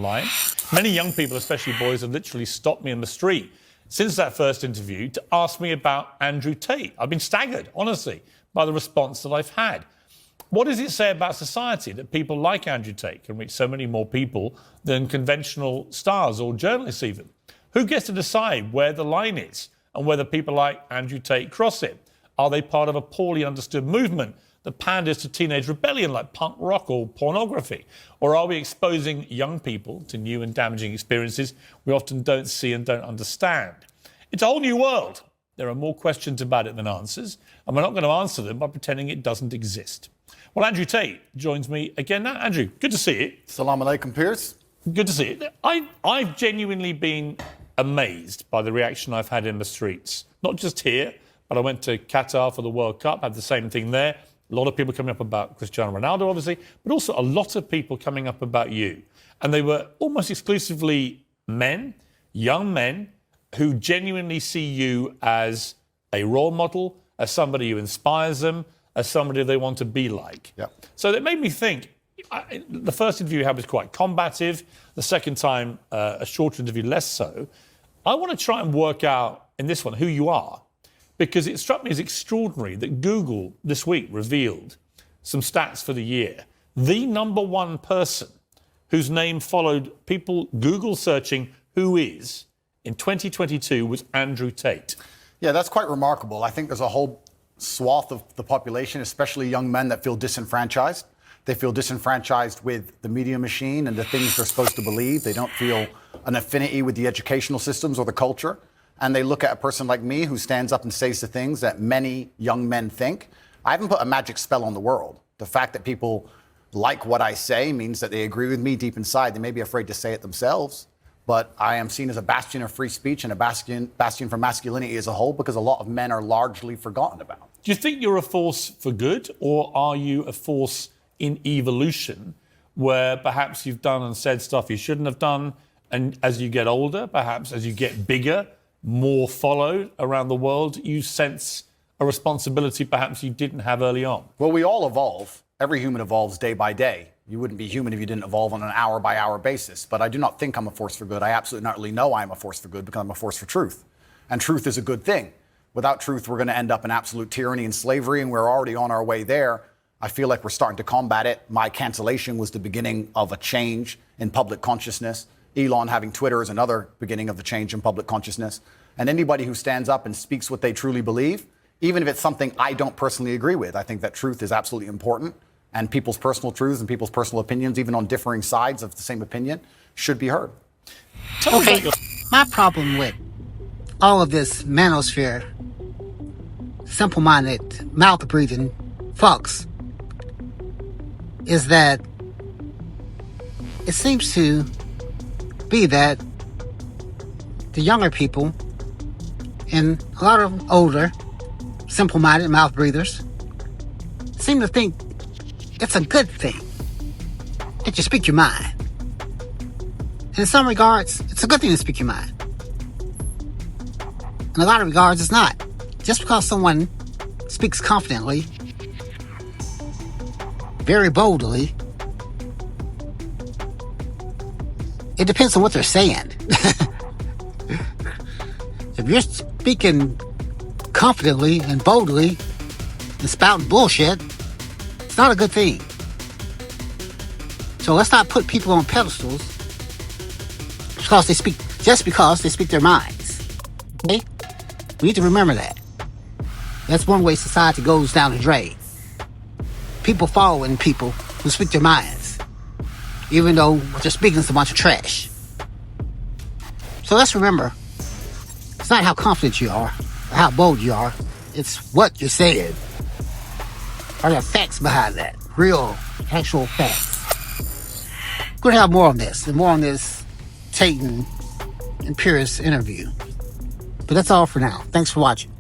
online. Many young people, especially boys, have literally stopped me in the street since that first interview to ask me about Andrew Tate. I've been staggered, honestly, by the response that I've had. What does it say about society that people like Andrew Tate can reach so many more people than conventional stars or journalists even? Who gets to decide where the line is and whether people like Andrew Tate cross it? Are they part of a poorly understood movement that panders to teenage rebellion like punk rock or pornography? Or are we exposing young people to new and damaging experiences we often don't see and don't understand? It's a whole new world. There are more questions about it than answers, and we're not going to answer them by pretending it doesn't exist. Well, Andrew Tate joins me again now. Andrew, good to see you. Salam alaikum, Piers. Good to see you. I've genuinely been amazed by the reaction I've had in the streets. Not just here, but I went to Qatar for the World Cup, had the same thing there. A lot of people coming up about Cristiano Ronaldo, obviously, but also a lot of people coming up about you. And they were almost exclusively men, young men, who genuinely see you as a role model, as somebody who inspires them, as somebody they want to be like. Yep. So it made me think, the first interview you had was quite combative, the second time a shorter interview less so. I want to try and work out in this one who you are, because it struck me as extraordinary that Google this week revealed some stats for the year. The number one person whose name followed people Google searching who is in 2022 was Andrew Tate. Yeah, that's quite remarkable. I think there's a whole swath of the population, especially young men, that feel disenfranchised. They feel disenfranchised with the media machine and the things they're supposed to believe. They don't feel an affinity with the educational systems or the culture. And they look at a person like me who stands up and says the things that many young men think. I haven't put a magic spell on the world. The fact that people like what I say means that they agree with me deep inside. They may be afraid to say it themselves, but I am seen as a bastion of free speech and a bastion for masculinity as a whole, because a lot of men are largely forgotten about. Do you think you're a force for good, or are you a force in evolution where perhaps you've done and said stuff you shouldn't have done, and as you get older, perhaps as you get bigger, more followed around the world, you sense a responsibility perhaps you didn't have early on? Well, we all evolve. Every human evolves day by day. You wouldn't be human if you didn't evolve on an hour-by-hour basis. But I do not think I'm a force for good. I absolutely not really know I'm a force for good, because I'm a force for truth. And truth is a good thing. Without truth, we're going to end up in absolute tyranny and slavery, and we're already on our way there. I feel like we're starting to combat it. My cancellation was the beginning of a change in public consciousness. Elon having Twitter is another beginning of the change in public consciousness. And anybody who stands up and speaks what they truly believe, even if it's something I don't personally agree with, I think that truth is absolutely important. And people's personal truths and people's personal opinions, even on differing sides of the same opinion, should be heard. Okay, my problem with all of this manosphere, simple-minded, mouth-breathing fucks, is that it seems to be that the younger people and a lot of older, simple-minded mouth breathers seem to think it's a good thing that you speak your mind. And in some regards, it's a good thing to speak your mind. In a lot of regards, it's not. Just because someone speaks confidently, very boldly, it depends on what they're saying. If you're speaking confidently and boldly and spouting bullshit, it's not a good thing. So let's not put people on pedestals just because they speak their minds. Okay? We need to remember that. That's one way society goes down the drain. People following people who speak their minds, even though what they're speaking is a bunch of trash. So let's remember, it's not how confident you are or how bold you are, it's what you're saying. Are there facts behind that? Real, actual facts. We're going to have more on this, and more on this Tate and Piers interview. But that's all for now. Thanks for watching.